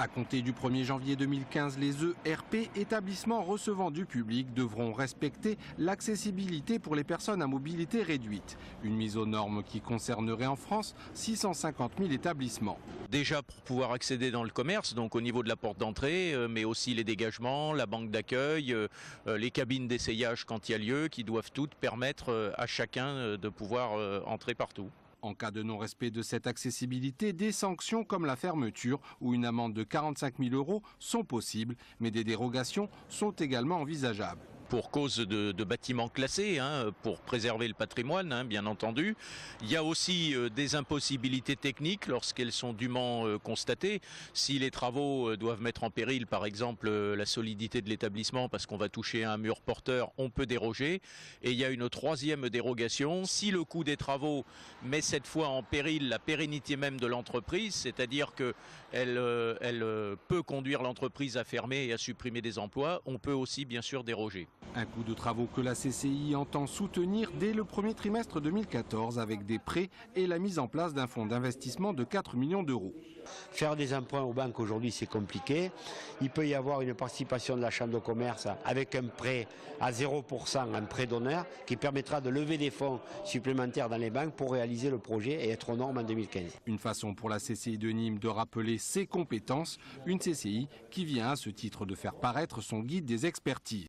À compter du 1er janvier 2015, les ERP, établissements recevant du public, devront respecter l'accessibilité pour les personnes à mobilité réduite. Une mise aux normes qui concernerait en France 650 000 établissements. Déjà pour pouvoir accéder dans le commerce, donc au niveau de la porte d'entrée, mais aussi les dégagements, la banque d'accueil, les cabines d'essayage quand il y a lieu, qui doivent toutes permettre à chacun de pouvoir entrer partout. En cas de non-respect de cette accessibilité, des sanctions comme la fermeture ou une amende de 45 000 € sont possibles, mais des dérogations sont également envisageables. Pour cause de bâtiments classés, pour préserver le patrimoine, bien entendu. Il y a aussi des impossibilités techniques lorsqu'elles sont dûment constatées. Si les travaux doivent mettre en péril, par exemple, la solidité de l'établissement parce qu'on va toucher à un mur porteur, on peut déroger. Et il y a une troisième dérogation. Si le coût des travaux met cette fois en péril la pérennité même de l'entreprise, c'est-à-dire qu'elle peut conduire l'entreprise à fermer et à supprimer des emplois, on peut aussi bien sûr déroger. Un coût de travaux que la CCI entend soutenir dès le premier trimestre 2014 avec des prêts et la mise en place d'un fonds d'investissement de 4 millions d'euros. Faire des emprunts aux banques aujourd'hui c'est compliqué. Il peut y avoir une participation de la Chambre de commerce avec un prêt à 0%, un prêt d'honneur qui permettra de lever des fonds supplémentaires dans les banques pour réaliser le projet et être aux normes en 2015. Une façon pour la CCI de Nîmes de rappeler ses compétences, une CCI qui vient à ce titre de faire paraître son guide des expertises.